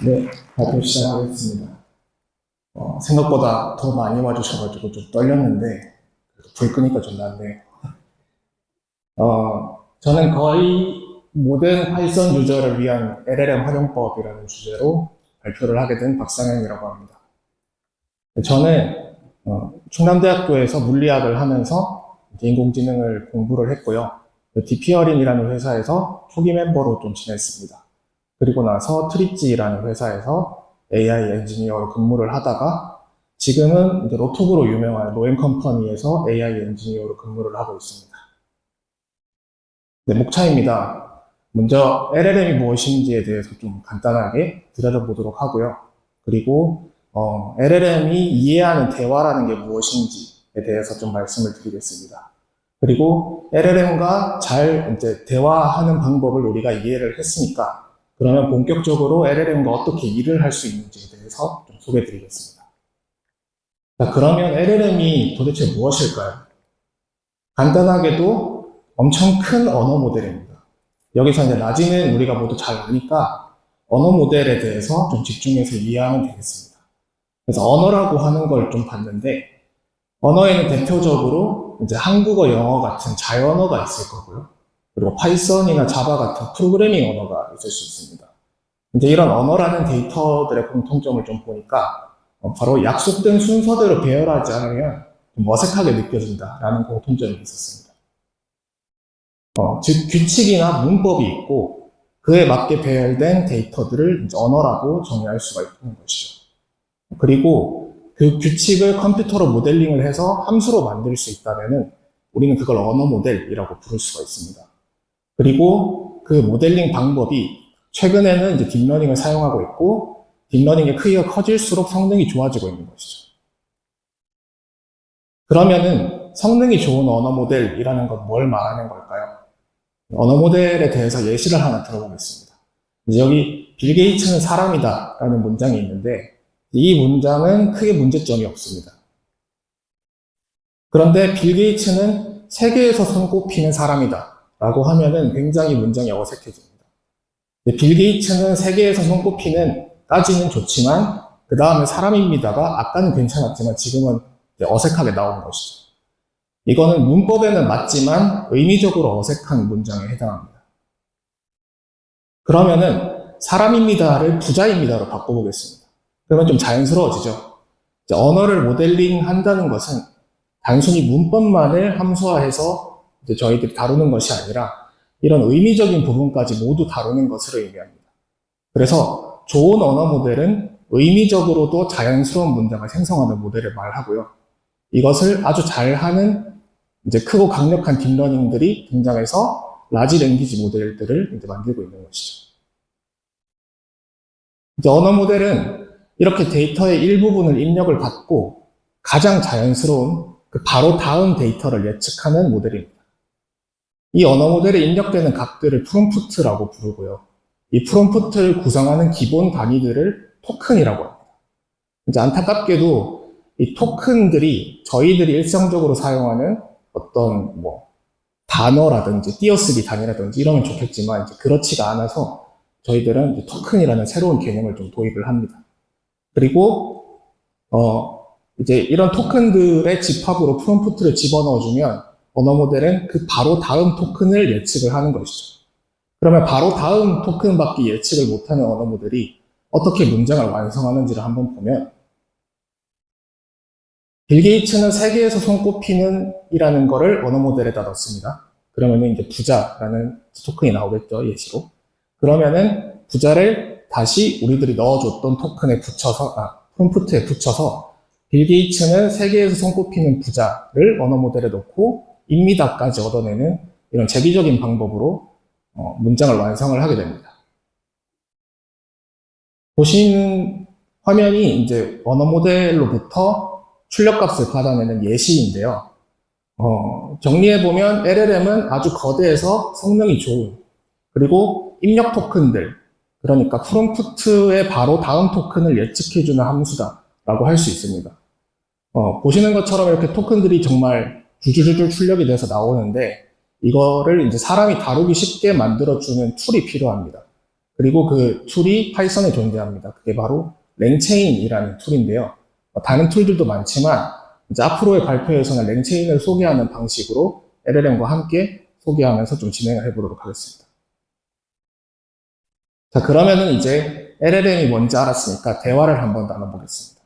네, 발표 시작하겠습니다. 생각보다 더 많이 와주셔가지고 좀 떨렸는데, 불 끄니까 좀 낫네요. 저는 거의 모든 파이썬 유저를 위한 LLM 활용법이라는 주제로 발표를 하게 된 박상현이라고 합니다. 저는 충남대학교에서 물리학을 하면서 인공지능을 공부를 했고요. 디피어링이라는 회사에서 초기 멤버로 좀 지냈습니다. 그리고 나서 트리찌라는 회사에서 AI 엔지니어로 근무를 하다가 지금은 이제 로톡으로 유명한 로엔컴퍼니에서 AI 엔지니어로 근무를 하고 있습니다. 네, 목차입니다. 먼저 LLM이 무엇인지에 대해서 좀 간단하게 들여다보도록 하고요. 그리고 LLM이 이해하는 대화라는 게 무엇인지에 대해서 좀 말씀을 드리겠습니다. 그리고 LLM과 잘 이제 대화하는 방법을 우리가 이해를 했으니까 그러면 본격적으로 LLM과 어떻게 일을 할 수 있는지에 대해서 좀 소개해 드리겠습니다. 자, 그러면 LLM이 도대체 무엇일까요? 간단하게도 엄청 큰 언어 모델입니다. 여기서 이제 나중에 우리가 모두 잘 아니까 언어 모델에 대해서 좀 집중해서 이해하면 되겠습니다. 그래서 언어라고 하는 걸 좀 봤는데 언어에는 대표적으로 이제 한국어, 영어 같은 자연어가 있을 거고요. 그리고 파이썬이나 자바 같은 프로그래밍 언어가 있을 수 있습니다. 이제 이런 언어라는 데이터들의 공통점을 좀 보니까 바로 약속된 순서대로 배열하지 않으면 좀 어색하게 느껴진다라는 공통점이 있었습니다. 즉 규칙이나 문법이 있고 그에 맞게 배열된 데이터들을 이제 언어라고 정의할 수가 있는 것이죠. 그리고 그 규칙을 컴퓨터로 모델링을 해서 함수로 만들 수 있다면은 우리는 그걸 언어 모델이라고 부를 수가 있습니다. 그리고 그 모델링 방법이 최근에는 이제 딥러닝을 사용하고 있고 딥러닝의 크기가 커질수록 성능이 좋아지고 있는 것이죠. 그러면은 성능이 좋은 언어 모델이라는 건 뭘 말하는 걸까요? 언어 모델에 대해서 예시를 하나 들어보겠습니다. 이제 여기 빌 게이츠는 사람이다 라는 문장이 있는데 이 문장은 크게 문제점이 없습니다. 그런데 빌 게이츠는 세계에서 손꼽히는 사람이다 라고 하면은 굉장히 문장이 어색해집니다. 빌 게이츠는 세계에서 손꼽히는 까지는 좋지만 그 다음에 사람입니다가 아까는 괜찮았지만 지금은 어색하게 나오는 것이죠. 이거는 문법에는 맞지만 의미적으로 어색한 문장에 해당합니다. 그러면은 사람입니다를 부자입니다로 바꿔보겠습니다. 그러면 좀 자연스러워지죠. 언어를 모델링 한다는 것은 단순히 문법만을 함수화해서 이제 저희들이 다루는 것이 아니라 이런 의미적인 부분까지 모두 다루는 것을 의미합니다. 그래서 좋은 언어 모델은 의미적으로도 자연스러운 문장을 생성하는 모델을 말하고요. 이것을 아주 잘하는 이제 크고 강력한 딥러닝들이 등장해서 라지 랭귀지 모델들을 이제 만들고 있는 것이죠. 이제 언어 모델은 이렇게 데이터의 일부분을 입력을 받고 가장 자연스러운 그 바로 다음 데이터를 예측하는 모델입니다. 이 언어 모델에 입력되는 값들을 프롬프트라고 부르고요. 이 프롬프트를 구성하는 기본 단위들을 토큰이라고 합니다. 이제 안타깝게도 이 토큰들이 저희들이 일상적으로 사용하는 어떤 단어라든지 띄어쓰기 단위라든지 이러면 좋겠지만 이제 그렇지가 않아서 저희들은 이제 토큰이라는 새로운 개념을 좀 도입을 합니다. 그리고 이제 이런 토큰들의 집합으로 프롬프트를 집어넣어주면 언어 모델은 그 바로 다음 토큰을 예측을 하는 것이죠. 그러면 바로 다음 토큰밖에 예측을 못하는 언어 모델이 어떻게 문장을 완성하는지를 한번 보면 빌 게이츠는 세계에서 손꼽히는 이라는 거를 언어 모델에다 넣습니다. 그러면은 이제 부자라는 토큰이 나오겠죠, 예시로. 그러면은 부자를 다시 우리들이 넣어줬던 토큰에 붙여서, 프롬프트에 붙여서 빌 게이츠는 세계에서 손꼽히는 부자를 언어 모델에 넣고 입니다까지 얻어내는 이런 재비적인 방법으로 문장을 완성을 하게 됩니다. 보시는 화면이 이제 언어 모델로부터 출력값을 받아내는 예시인데요. 정리해보면 LLM은 아주 거대해서 성능이 좋은 그리고 입력 토큰들 그러니까 프롬프트의 바로 다음 토큰을 예측해주는 함수다라고 할 수 있습니다. 보시는 것처럼 이렇게 토큰들이 정말 줄줄줄 출력이 돼서 나오는데 이거를 이제 사람이 다루기 쉽게 만들어주는 툴이 필요합니다. 그리고 그 툴이 파이썬에 존재합니다. 그게 바로 랭체인이라는 툴인데요. 다른 툴들도 많지만 이제 앞으로의 발표에서는 랭체인을 소개하는 방식으로 LLM과 함께 소개하면서 좀 진행을 해보도록 하겠습니다. 자, 그러면은 이제 LLM이 뭔지 알았으니까 대화를 한번 나눠보겠습니다.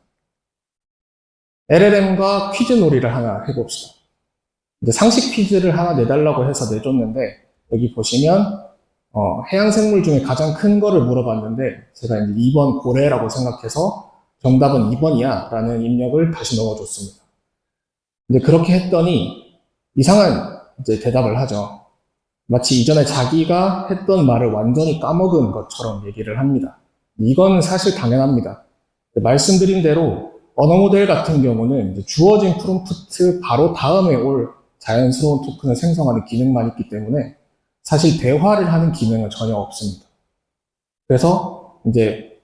LLM과 퀴즈 놀이를 하나 해봅시다. 이제 상식 퀴즈를 하나 내달라고 해서 내줬는데, 여기 보시면 해양생물 중에 가장 큰 거를 물어봤는데, 제가 이제 2번 고래라고 생각해서 정답은 2번이야 라는 입력을 다시 넣어줬습니다. 이제 그렇게 했더니 이상한 이제 대답을 하죠. 마치 이전에 자기가 했던 말을 완전히 까먹은 것처럼 얘기를 합니다. 이건 사실 당연합니다. 말씀드린 대로 언어 모델 같은 경우는 이제 주어진 프롬프트 바로 다음에 올 자연스러운 토큰을 생성하는 기능만 있기 때문에 사실 대화를 하는 기능은 전혀 없습니다. 그래서 이제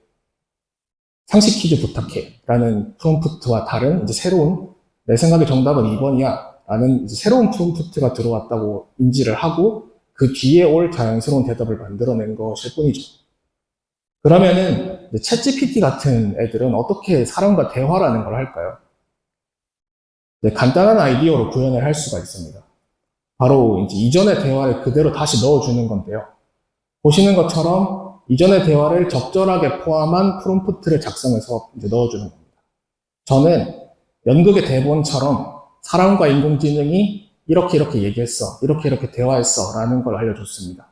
상식 퀴즈 부탁해 라는 프롬프트와 다른 이제 새로운 내 생각에 정답은 2번이야 라는 이제 새로운 프롬프트가 들어왔다고 인지를 하고 그 뒤에 올 자연스러운 대답을 만들어낸 것일 뿐이죠. 그러면은 챗GPT 같은 애들은 어떻게 사람과 대화라는 걸 할까요? 간단한 아이디어로 구현을 할 수가 있습니다. 바로 이제 이전의 대화를 그대로 다시 넣어주는 건데요. 보시는 것처럼 이전의 대화를 적절하게 포함한 프롬프트를 작성해서 이제 넣어주는 겁니다. 저는 연극의 대본처럼 사람과 인공지능이 이렇게 얘기했어, 이렇게 대화했어 라는 걸 알려줬습니다.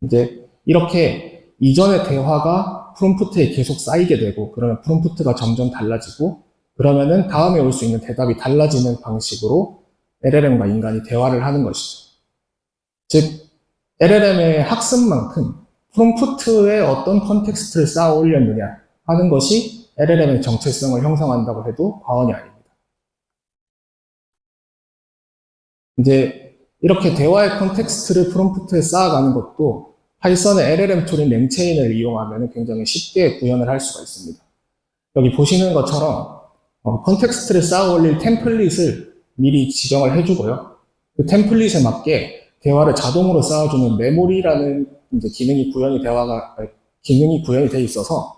이제 이렇게 이전의 대화가 프롬프트에 계속 쌓이게 되고 그러면 프롬프트가 점점 달라지고 그러면은 다음에 올 수 있는 대답이 달라지는 방식으로 LLM과 인간이 대화를 하는 것이죠. 즉 LLM의 학습만큼 프롬프트에 어떤 컨텍스트를 쌓아 올렸느냐 하는 것이 LLM의 정체성을 형성한다고 해도 과언이 아닙니다. 이제 이렇게 대화의 컨텍스트를 프롬프트에 쌓아가는 것도 파이썬의 LLM 툴인 랭체인을 이용하면 굉장히 쉽게 구현을 할 수가 있습니다. 여기 보시는 것처럼 컨텍스트를 쌓아 올릴 템플릿을 미리 지정을 해주고요. 그 템플릿에 맞게 대화를 자동으로 쌓아주는 메모리라는 이제 기능이 구현이 돼 있어서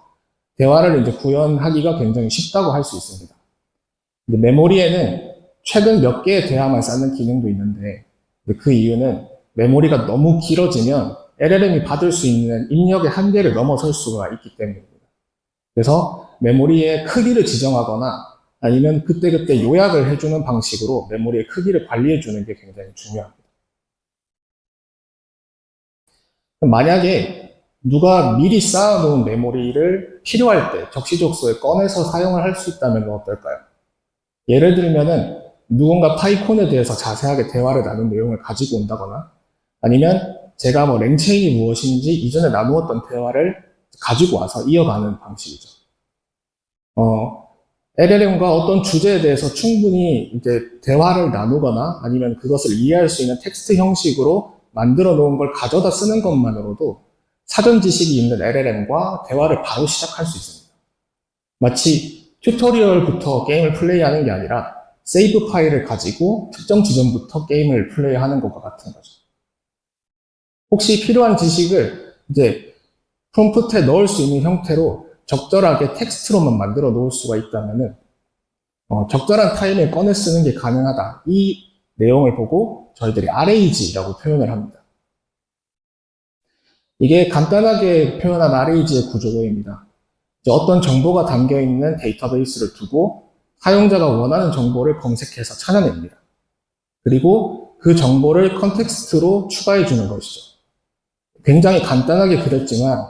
대화를 이제 구현하기가 굉장히 쉽다고 할 수 있습니다. 근데 메모리에는 최근 몇 개의 대화만 쌓는 기능도 있는데 그 이유는 메모리가 너무 길어지면 LLM이 받을 수 있는 입력의 한계를 넘어설 수가 있기 때문입니다. 그래서 메모리의 크기를 지정하거나 아니면 그때그때 요약을 해주는 방식으로 메모리의 크기를 관리해주는 게 굉장히 중요합니다. 만약에 누가 미리 쌓아놓은 메모리를 필요할 때 적시적소에 꺼내서 사용을 할 수 있다면 어떨까요? 예를 들면은 누군가 파이콘에 대해서 자세하게 대화를 나눈 내용을 가지고 온다거나 아니면 제가 뭐 랭체인이 무엇인지 이전에 나누었던 대화를 가지고 와서 이어가는 방식이죠. LLM과 어떤 주제에 대해서 충분히 이제 대화를 나누거나 아니면 그것을 이해할 수 있는 텍스트 형식으로 만들어 놓은 걸 가져다 쓰는 것만으로도 사전 지식이 있는 LLM과 대화를 바로 시작할 수 있습니다. 마치 튜토리얼부터 게임을 플레이하는 게 아니라 세이브 파일을 가지고 특정 지점부터 게임을 플레이하는 것과 같은 거죠. 혹시 필요한 지식을 이제 프롬프트에 넣을 수 있는 형태로 적절하게 텍스트로만 만들어 놓을 수가 있다면은 적절한 타임에 꺼내 쓰는 게 가능하다. 이 내용을 보고 저희들이 RAG라고 표현을 합니다. 이게 간단하게 표현한 RAG의 구조입니다. 어떤 정보가 담겨 있는 데이터베이스를 두고 사용자가 원하는 정보를 검색해서 찾아냅니다. 그리고 그 정보를 컨텍스트로 추가해 주는 것이죠. 굉장히 간단하게 그렸지만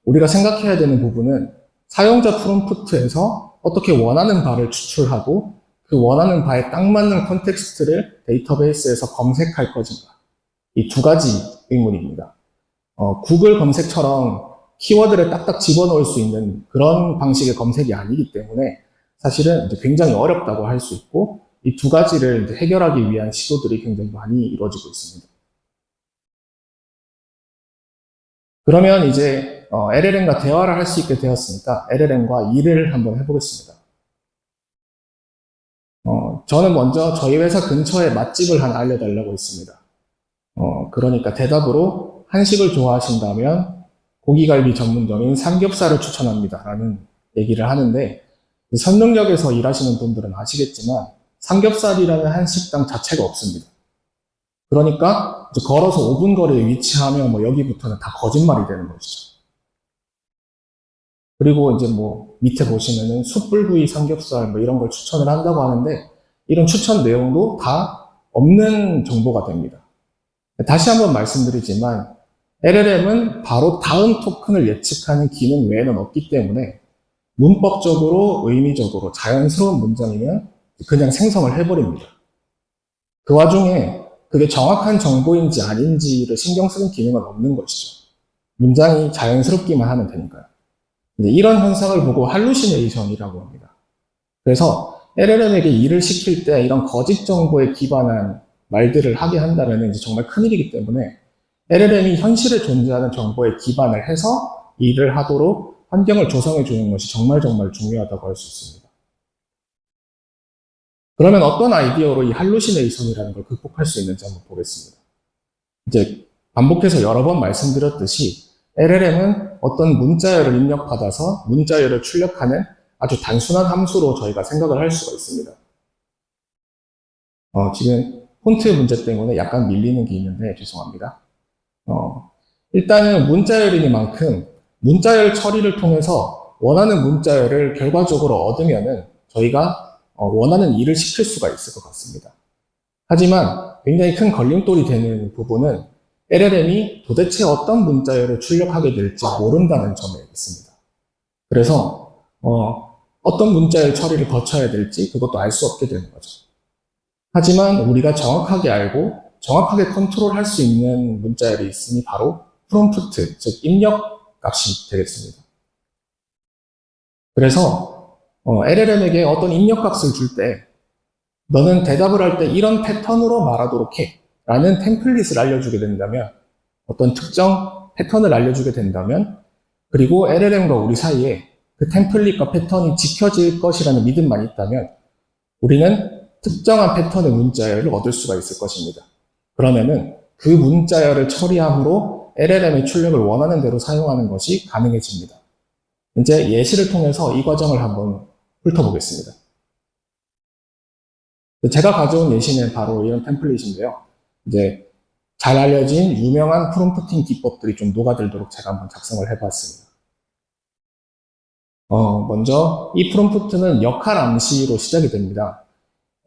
우리가 생각해야 되는 부분은 사용자 프롬프트에서 어떻게 원하는 바를 추출하고 그 원하는 바에 딱 맞는 컨텍스트를 데이터베이스에서 검색할 것인가. 이 두 가지 의문입니다. 구글 검색처럼 키워드를 딱딱 집어넣을 수 있는 그런 방식의 검색이 아니기 때문에 사실은 이제 굉장히 어렵다고 할 수 있고 이 두 가지를 이제 해결하기 위한 시도들이 굉장히 많이 이루어지고 있습니다. 그러면 이제 LLM과 대화를 할 수 있게 되었으니까 LLM과 일을 한번 해보겠습니다. 저는 먼저 저희 회사 근처에 맛집을 하나 알려달라고 했습니다. 그러니까 대답으로 한식을 좋아하신다면 고기갈비 전문점인 삼겹살을 추천합니다. 라는 얘기를 하는데, 선릉역에서 일하시는 분들은 아시겠지만, 삼겹살이라는 한식당 자체가 없습니다. 그러니까, 걸어서 5분 거리에 위치하면 여기부터는 다 거짓말이 되는 것이죠. 그리고 이제 밑에 보시면은 숯불구이 삼겹살 이런 걸 추천을 한다고 하는데, 이런 추천 내용도 다 없는 정보가 됩니다. 다시 한번 말씀드리지만 LLM은 바로 다음 토큰을 예측하는 기능 외에는 없기 때문에 문법적으로 의미적으로 자연스러운 문장이면 그냥 생성을 해버립니다. 그 와중에 그게 정확한 정보인지 아닌지를 신경 쓰는 기능은 없는 것이죠. 문장이 자연스럽기만 하면 되니까요. 이런 현상을 보고 할루시네이션이라고 합니다. 그래서 LLM에게 일을 시킬 때 이런 거짓 정보에 기반한 말들을 하게 한다면 이제 정말 큰일이기 때문에 LLM이 현실에 존재하는 정보에 기반을 해서 일을 하도록 환경을 조성해 주는 것이 정말 중요하다고 할 수 있습니다. 그러면 어떤 아이디어로 이 할루시네이션이라는 걸 극복할 수 있는지 한번 보겠습니다. 이제 반복해서 여러 번 말씀드렸듯이 LLM은 어떤 문자열을 입력받아서 문자열을 출력하는 아주 단순한 함수로 저희가 생각을 할 수가 있습니다. 지금 폰트 문제 때문에 약간 밀리는 게 있는데 죄송합니다. 일단은 문자열이니만큼 문자열 처리를 통해서 원하는 문자열을 결과적으로 얻으면은 저희가 원하는 일을 시킬 수가 있을 것 같습니다. 하지만 굉장히 큰 걸림돌이 되는 부분은 LLM이 도대체 어떤 문자열을 출력하게 될지 모른다는 점에 있습니다. 그래서 어떤 문자열 처리를 거쳐야 될지 그것도 알 수 없게 되는 거죠. 하지만 우리가 정확하게 알고 정확하게 컨트롤할 수 있는 문자열이 있으니 바로 프롬프트, 즉 입력 값이 되겠습니다. 그래서 LLM에게 어떤 입력 값을 줄 때 너는 대답을 할 때 이런 패턴으로 말하도록 해 라는 템플릿을 알려주게 된다면, 어떤 특정 패턴을 알려주게 된다면, 그리고 LLM과 우리 사이에 그 템플릿과 패턴이 지켜질 것이라는 믿음만 있다면 우리는 특정한 패턴의 문자열을 얻을 수가 있을 것입니다. 그러면은 그 문자열을 처리함으로 LLM의 출력을 원하는 대로 사용하는 것이 가능해집니다. 이제 예시를 통해서 이 과정을 한번 훑어보겠습니다. 제가 가져온 예시는 바로 이런 템플릿인데요. 이제 잘 알려진 유명한 프롬프팅 기법들이 좀 녹아들도록 제가 한번 작성을 해봤습니다. 먼저 이 프롬프트는 역할 암시로 시작이 됩니다.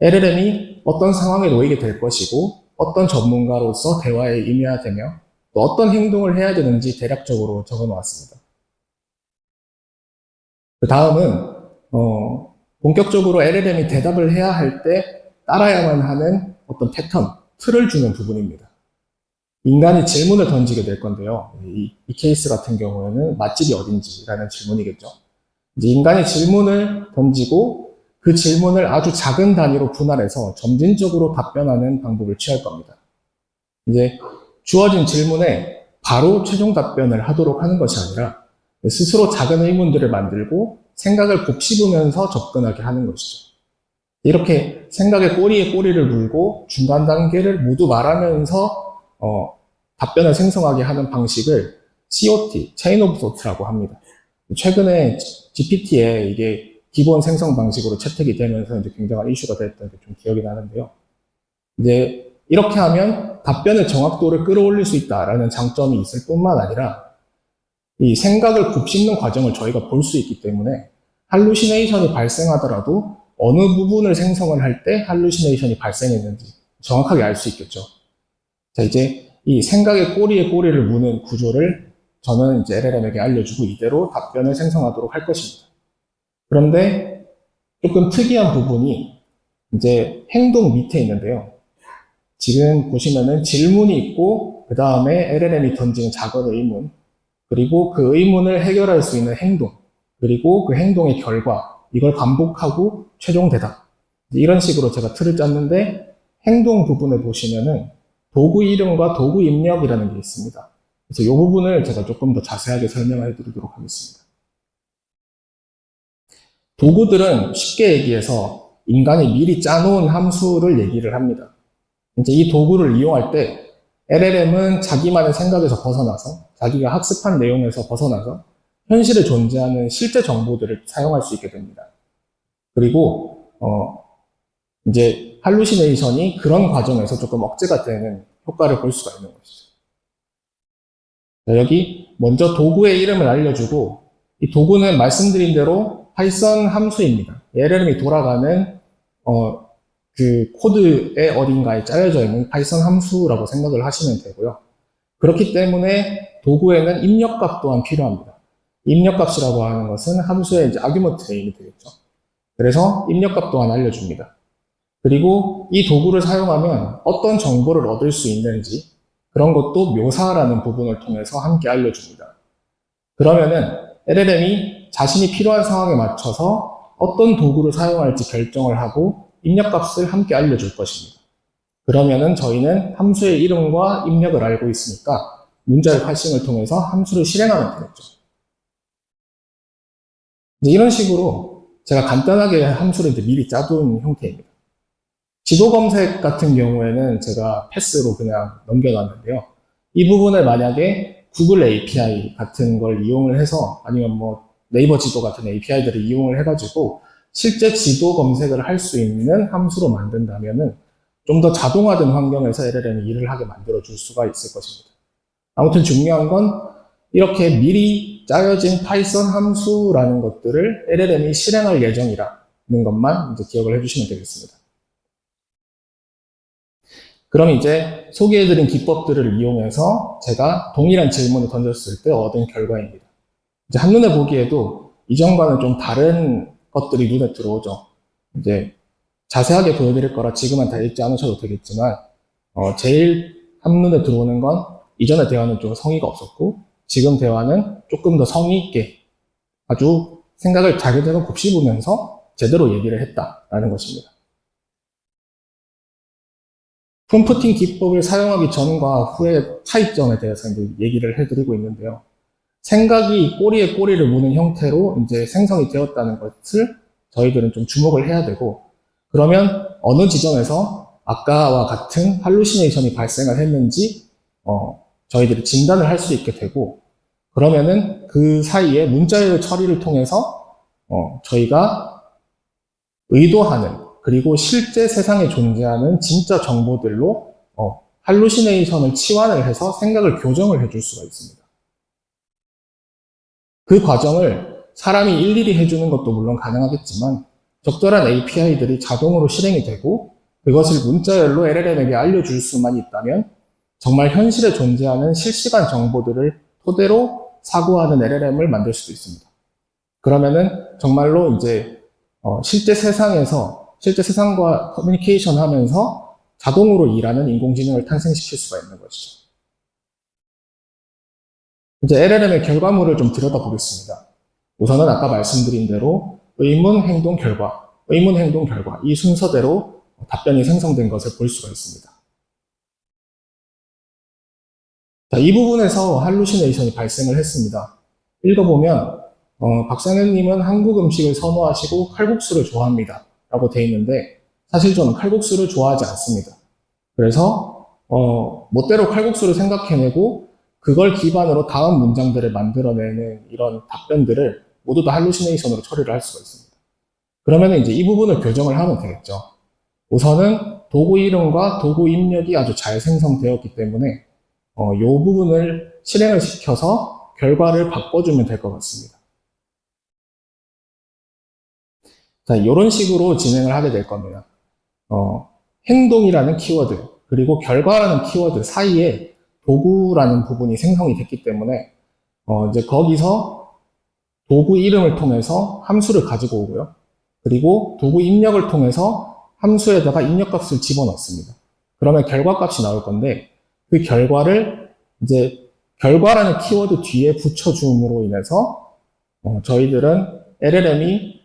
LLM이 어떤 상황에 놓이게 될 것이고 어떤 전문가로서 대화에 임해야 되며 또 어떤 행동을 해야 되는지 대략적으로 적어 놓았습니다. 그 다음은 본격적으로 LLM이 대답을 해야 할 때 따라야만 하는 어떤 패턴, 틀을 주는 부분입니다. 인간이 질문을 던지게 될 건데요. 이 케이스 같은 경우에는 맛집이 어딘지라는 질문이겠죠. 이제 인간이 질문을 던지고 그 질문을 아주 작은 단위로 분할해서 점진적으로 답변하는 방법을 취할 겁니다. 이제 주어진 질문에 바로 최종 답변을 하도록 하는 것이 아니라 스스로 작은 의문들을 만들고 생각을 곱씹으면서 접근하게 하는 것이죠. 이렇게 생각의 꼬리에 꼬리를 물고 중간 단계를 모두 말하면서 답변을 생성하게 하는 방식을 COT, Chain of Thought라고 합니다. 최근에 GPT에 이게 기본 생성 방식으로 채택이 되면서 이제 굉장한 이슈가 됐던 게 좀 기억이 나는데요. 이제 이렇게 하면 답변의 정확도를 끌어올릴 수 있다라는 장점이 있을 뿐만 아니라 이 생각을 곱씹는 과정을 저희가 볼 수 있기 때문에 할루시네이션이 발생하더라도 어느 부분을 생성을 할 때 할루시네이션이 발생했는지 정확하게 알 수 있겠죠. 자, 이제 이 생각의 꼬리에 꼬리를 무는 구조를 저는 이제 LLM에게 알려주고 이대로 답변을 생성하도록 할 것입니다. 그런데 조금 특이한 부분이 이제 행동 밑에 있는데요. 지금 보시면은 질문이 있고 그 다음에 LLM이 던지는 작은 의문, 그리고 그 의문을 해결할 수 있는 행동, 그리고 그 행동의 결과, 이걸 반복하고 최종 대답. 이런 식으로 제가 틀을 짰는데 행동 부분에 보시면은 도구 이름과 도구 입력이라는 게 있습니다. 그래서 이 부분을 제가 조금 더 자세하게 설명해 드리도록 하겠습니다. 도구들은 쉽게 얘기해서 인간이 미리 짜놓은 함수를 얘기를 합니다. 이제 이 도구를 이용할 때 LLM은 자기만의 생각에서 벗어나서, 자기가 학습한 내용에서 벗어나서 현실에 존재하는 실제 정보들을 사용할 수 있게 됩니다. 그리고 이제 할루시네이션이 그런 과정에서 조금 억제가 되는 효과를 볼 수가 있는 것이죠. 여기 먼저 도구의 이름을 알려주고, 이 도구는 말씀드린 대로 파이썬 함수입니다. LLM이 돌아가는 그 코드의 어딘가에 짜여져 있는 파이썬 함수라고 생각을 하시면 되고요. 그렇기 때문에 도구에는 입력값 또한 필요합니다. 입력값이라고 하는 것은 함수의 이제 아규먼트 네임이 되겠죠. 그래서 입력값 또한 알려줍니다. 그리고 이 도구를 사용하면 어떤 정보를 얻을 수 있는지 그런 것도 묘사라는 부분을 통해서 함께 알려줍니다. 그러면은 LLM이 자신이 필요한 상황에 맞춰서 어떤 도구를 사용할지 결정을 하고 입력값을 함께 알려줄 것입니다. 그러면은 저희는 함수의 이름과 입력을 알고 있으니까 문자열 파싱을 통해서 함수를 실행하면 되겠죠. 이런 식으로 제가 간단하게 함수를 미리 짜둔 형태입니다. 지도 검색 같은 경우에는 제가 패스로 그냥 넘겨놨는데요. 이 부분을 만약에 구글 API 같은 걸 이용을 해서 아니면 뭐 네이버 지도 같은 API들을 이용을 해가지고 실제 지도 검색을 할 수 있는 함수로 만든다면은 좀 더 자동화된 환경에서 LLM이 일을 하게 만들어줄 수가 있을 것입니다. 아무튼 중요한 건 이렇게 미리 짜여진 파이썬 함수라는 것들을 LLM이 실행할 예정이라는 것만 이제 기억을 해주시면 되겠습니다. 그럼 이제 소개해드린 기법들을 이용해서 제가 동일한 질문을 던졌을 때 얻은 결과입니다. 이제 한눈에 보기에도 이전과는 좀 다른 것들이 눈에 들어오죠. 이제 자세하게 보여드릴 거라 지금은 다 읽지 않으셔도 되겠지만, 제일 한눈에 들어오는 건 이전의 대화는 좀 성의가 없었고, 지금 대화는 조금 더 성의 있게 아주 생각을 자기대로 곱씹으면서 제대로 얘기를 했다라는 것입니다. 프롬프팅 기법을 사용하기 전과 후의 차이점에 대해서 이제 얘기를 해드리고 있는데요. 생각이 꼬리에 꼬리를 무는 형태로 이제 생성이 되었다는 것을 저희들은 좀 주목을 해야 되고, 그러면 어느 지점에서 아까와 같은 할루시네이션이 발생을 했는지 저희들이 진단을 할 수 있게 되고, 그러면은 그 사이에 문자열 처리를 통해서 저희가 의도하는 그리고 실제 세상에 존재하는 진짜 정보들로 할루시네이션을 치환을 해서 생각을 교정을 해줄 수가 있습니다. 그 과정을 사람이 일일이 해주는 것도 물론 가능하겠지만 적절한 API들이 자동으로 실행이 되고 그것을 문자열로 LLM에게 알려줄 수만 있다면 정말 현실에 존재하는 실시간 정보들을 토대로 사고하는 LLM을 만들 수도 있습니다. 그러면은 정말로 이제 실제 세상과 커뮤니케이션 하면서 자동으로 일하는 인공지능을 탄생시킬 수가 있는 것이죠. 이제 LLM의 결과물을 좀 들여다보겠습니다. 우선은 아까 말씀드린 대로 의문, 행동, 결과, 의문, 행동, 결과 이 순서대로 답변이 생성된 것을 볼 수가 있습니다. 자, 이 부분에서 할루시네이션이 발생을 했습니다. 읽어보면 박상현님은 한국 음식을 선호하시고 칼국수를 좋아합니다 라고 되어 있는데 사실 저는 칼국수를 좋아하지 않습니다. 그래서 멋대로 칼국수를 생각해내고 그걸 기반으로 다음 문장들을 만들어내는 이런 답변들을 모두 다 할루시네이션으로 처리를 할 수가 있습니다. 그러면 이제 이 부분을 교정을 하면 되겠죠. 우선은 도구 이름과 도구 입력이 아주 잘 생성되었기 때문에 이 부분을 실행을 시켜서 결과를 바꿔주면 될 것 같습니다. 자, 이런 식으로 진행을 하게 될 겁니다. 행동이라는 키워드, 그리고 결과라는 키워드 사이에 도구라는 부분이 생성이 됐기 때문에, 이제 거기서 도구 이름을 통해서 함수를 가지고 오고요. 그리고 도구 입력을 통해서 함수에다가 입력값을 집어넣습니다. 그러면 결과값이 나올 건데, 그 결과를 이제 결과라는 키워드 뒤에 붙여줌으로 인해서 저희들은 LLM이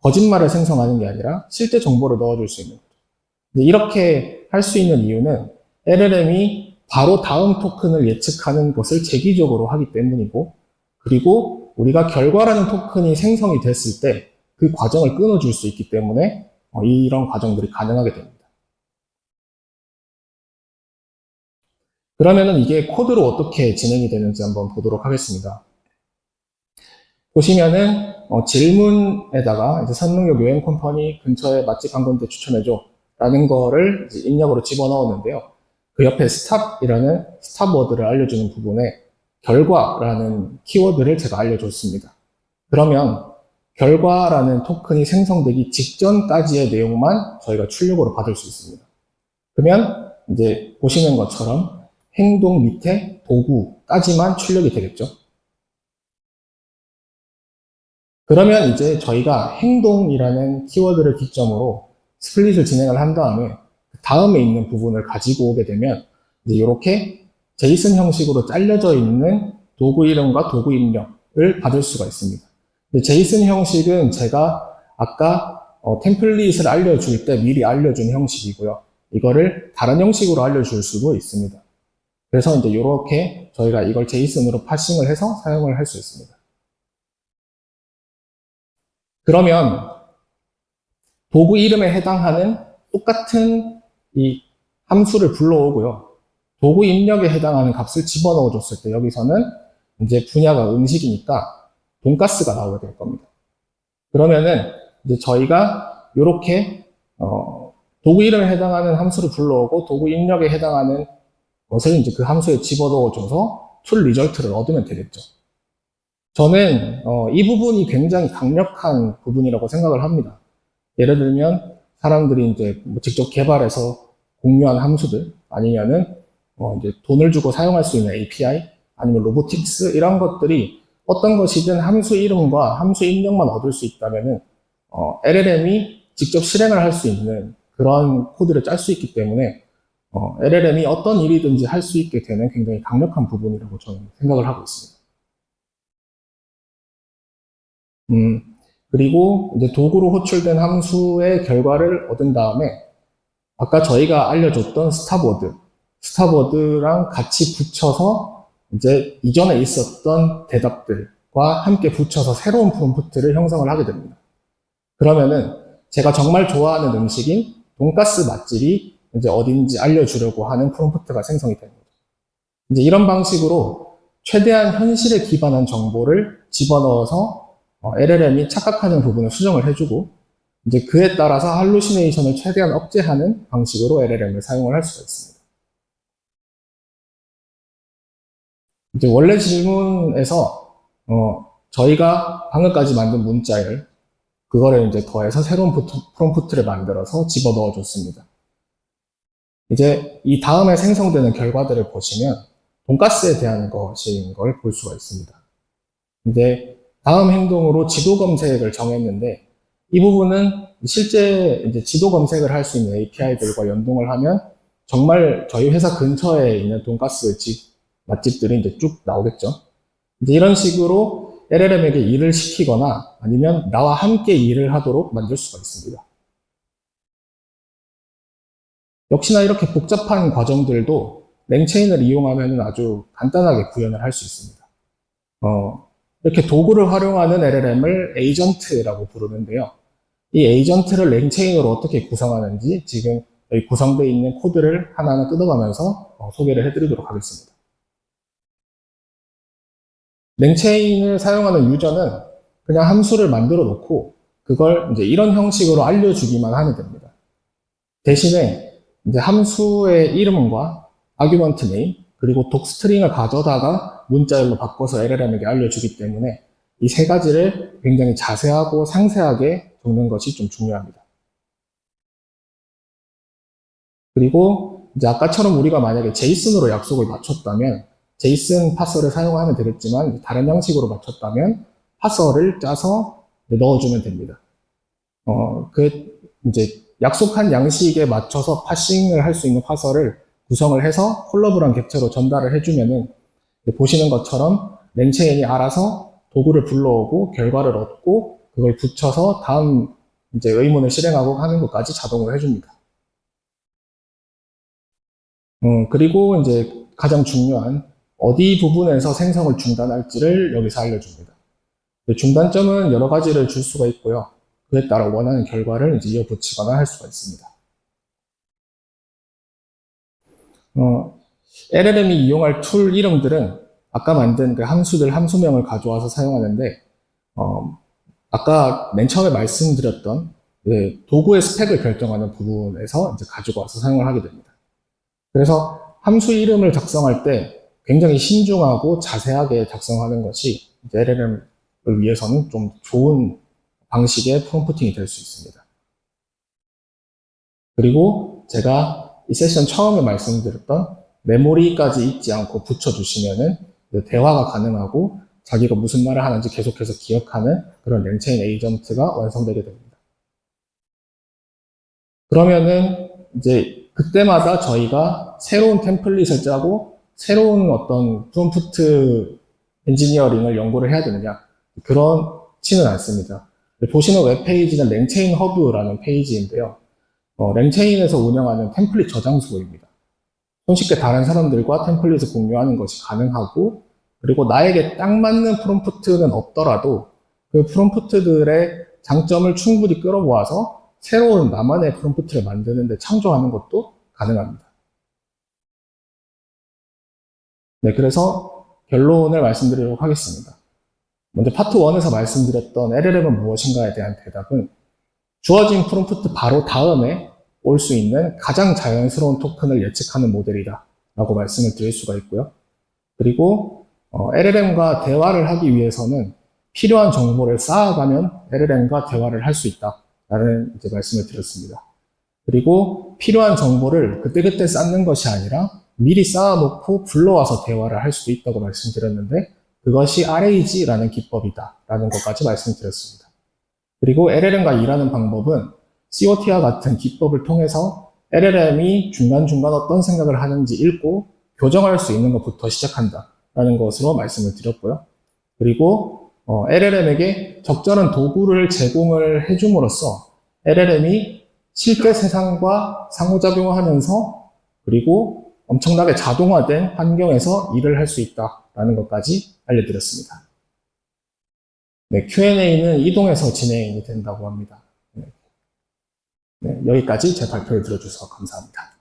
거짓말을 생성하는 게 아니라 실제 정보를 넣어줄 수 있는 거죠. 이렇게 할 수 있는 이유는 LLM이 바로 다음 토큰을 예측하는 것을 재기적으로 하기 때문이고, 그리고 우리가 결과라는 토큰이 생성이 됐을 때 그 과정을 끊어줄 수 있기 때문에 이런 과정들이 가능하게 됩니다. 그러면은 이게 코드로 어떻게 진행이 되는지 한번 보도록 하겠습니다. 보시면은 질문에다가 이제 선릉역 여행 컴퍼니 근처에 맛집 한 군데 추천해줘 라는 거를 이제 입력으로 집어넣었는데요. 그 옆에 스탑이라는 스탑워드를 알려주는 부분에 결과라는 키워드를 제가 알려줬습니다. 그러면 결과라는 토큰이 생성되기 직전까지의 내용만 저희가 출력으로 받을 수 있습니다. 그러면 이제 보시는 것처럼 행동 밑에 도구까지만 출력이 되겠죠. 그러면 이제 저희가 행동이라는 키워드를 기점으로 스플릿을 진행을 한 다음에 다음에 있는 부분을 가지고 오게 되면 이제 이렇게 제이슨 형식으로 잘려져 있는 도구 이름과 도구 입력을 받을 수가 있습니다. 제이슨 형식은 제가 아까 템플릿을 알려줄 때 미리 알려준 형식이고요. 이거를 다른 형식으로 알려줄 수도 있습니다. 그래서 이제 이렇게 저희가 이걸 제이슨으로 파싱을 해서 사용을 할 수 있습니다. 그러면 도구 이름에 해당하는 똑같은 이 함수를 불러오고요. 도구 입력에 해당하는 값을 집어넣어 줬을 때 여기서는 이제 분야가 음식이니까 돈가스가 나오게 될 겁니다. 그러면은 이제 저희가 이렇게 도구 이름에 해당하는 함수를 불러오고 도구 입력에 해당하는 것을 이제 그 함수에 집어넣어 줘서 툴 리절트를 얻으면 되겠죠. 저는 이 부분이 굉장히 강력한 부분이라고 생각을 합니다. 예를 들면 사람들이 이제 뭐 직접 개발해서 공유한 함수들 아니면은 이제 돈을 주고 사용할 수 있는 API 아니면 로보틱스 이런 것들이 어떤 것이든 함수 이름과 함수 입력만 얻을 수 있다면은 LLM이 직접 실행을 할 수 있는 그런 코드를 짤 수 있기 때문에 LLM이 어떤 일이든지 할 수 있게 되는 굉장히 강력한 부분이라고 저는 생각을 하고 있습니다. 그리고 이제 도구로 호출된 함수의 결과를 얻은 다음에 아까 저희가 알려줬던 스탑워드랑 같이 붙여서 이제 이전에 있었던 대답들과 함께 붙여서 새로운 프롬프트를 형성을 하게 됩니다. 그러면은 제가 정말 좋아하는 음식인 돈가스 맛집이 이제 어딘지 알려주려고 하는 프롬프트가 생성이 됩니다. 이제 이런 방식으로 최대한 현실에 기반한 정보를 집어넣어서 LLM이 착각하는 부분을 수정을 해주고 이제 그에 따라서 할루시네이션을 최대한 억제하는 방식으로 LLM을 사용을 할 수가 있습니다. 이제 원래 질문에서 저희가 방금까지 만든 문자를 그거를 이제 더해서 새로운 프롬프트를 만들어서 집어넣어 줬습니다. 이제 이 다음에 생성되는 결과들을 보시면 돈가스에 대한 것인 걸 볼 수가 있습니다. 이제 다음 행동으로 지도 검색을 정했는데 이 부분은 실제 이제 지도 검색을 할 수 있는 API들과 연동을 하면 정말 저희 회사 근처에 있는 돈가스 맛집들이 이제 쭉 나오겠죠. 이제 이런 식으로 LLM에게 일을 시키거나 아니면 나와 함께 일을 하도록 만들 수가 있습니다. 역시나 이렇게 복잡한 과정들도 랭체인을 이용하면 아주 간단하게 구현을 할 수 있습니다. 이렇게 도구를 활용하는 LLM을 에이전트라고 부르는데요. 이 에이전트를 랭체인으로 어떻게 구성하는지 지금 여기 구성되어 있는 코드를 하나하나 뜯어가면서 소개를 해드리도록 하겠습니다. 랭체인을 사용하는 유저는 그냥 함수를 만들어 놓고 그걸 이제 이런 형식으로 알려주기만 하면 됩니다. 대신에 이제 함수의 이름과 아규먼트 네임 그리고 독스트링을 가져다가 문자열로 바꿔서 LLM에게 알려주기 때문에 이 세 가지를 굉장히 자세하고 상세하게 적는 것이 좀 중요합니다. 그리고 이제 아까처럼 우리가 만약에 제이슨으로 약속을 맞췄다면 제이슨 파서를 사용하면 되겠지만 다른 형식으로 맞췄다면 파서를 짜서 넣어주면 됩니다. 이제 약속한 양식에 맞춰서 파싱을 할 수 있는 파서를 구성을 해서 콜러블한 객체로 전달을 해주면은 보시는 것처럼 랭체인이 알아서 도구를 불러오고 결과를 얻고 그걸 붙여서 다음 이제 의문을 실행하고 하는 것까지 자동으로 해줍니다. 그리고 이제 가장 중요한 어디 부분에서 생성을 중단할지를 여기서 알려줍니다. 중단점은 여러 가지를 줄 수가 있고요. 그에 따라 원하는 결과를 이제 이어붙이거나 할 수가 있습니다. LLM이 이용할 툴 이름들은 아까 만든 그 함수들 함수명을 가져와서 사용하는데, 아까 맨 처음에 말씀드렸던 도구의 스펙을 결정하는 부분에서 이제 가지고 와서 사용을 하게 됩니다. 그래서 함수 이름을 작성할 때 굉장히 신중하고 자세하게 작성하는 것이 LLM을 위해서는 좀 좋은 방식의 프롬프팅이 될 수 있습니다. 그리고 제가 이 세션 처음에 말씀드렸던 메모리까지 잊지 않고 붙여주시면은 대화가 가능하고 자기가 무슨 말을 하는지 계속해서 기억하는 그런 랭체인 에이전트가 완성되게 됩니다. 그러면은 이제 그때마다 저희가 새로운 템플릿을 짜고 새로운 어떤 프롬프트 엔지니어링을 연구를 해야 되느냐, 그렇지는 않습니다. 보시는 웹페이지는 랭체인 허브라는 페이지인데요. 랭체인에서 운영하는 템플릿 저장소입니다. 손쉽게 다른 사람들과 템플릿을 공유하는 것이 가능하고, 그리고 나에게 딱 맞는 프롬프트는 없더라도 그 프롬프트들의 장점을 충분히 끌어모아서 새로운 나만의 프롬프트를 만드는데 창조하는 것도 가능합니다. 네, 그래서 결론을 말씀드리도록 하겠습니다. 먼저 파트 1에서 말씀드렸던 LLM은 무엇인가에 대한 대답은 주어진 프롬프트 바로 다음에 올 수 있는 가장 자연스러운 토큰을 예측하는 모델이다 라고 말씀을 드릴 수가 있고요. 그리고 LLM과 대화를 하기 위해서는 필요한 정보를 쌓아가면 LLM과 대화를 할 수 있다라는 이제 말씀을 드렸습니다. 그리고 필요한 정보를 그때그때 쌓는 것이 아니라 미리 쌓아놓고 불러와서 대화를 할 수도 있다고 말씀드렸는데, 그것이 RAG라는 기법이다라는 것까지 말씀드렸습니다. 그리고 LLM과 일하는 방법은 COT와 같은 기법을 통해서 LLM이 중간중간 어떤 생각을 하는지 읽고 교정할 수 있는 것부터 시작한다라는 것으로 말씀을 드렸고요. 그리고 LLM에게 적절한 도구를 제공을 해줌으로써 LLM이 실제 세상과 상호작용하면서 그리고 엄청나게 자동화된 환경에서 일을 할 수 있다라는 것까지 알려드렸습니다. 네, Q&A는 이동해서 진행이 된다고 합니다. 네, 여기까지 제 발표를 들어주셔서 감사합니다.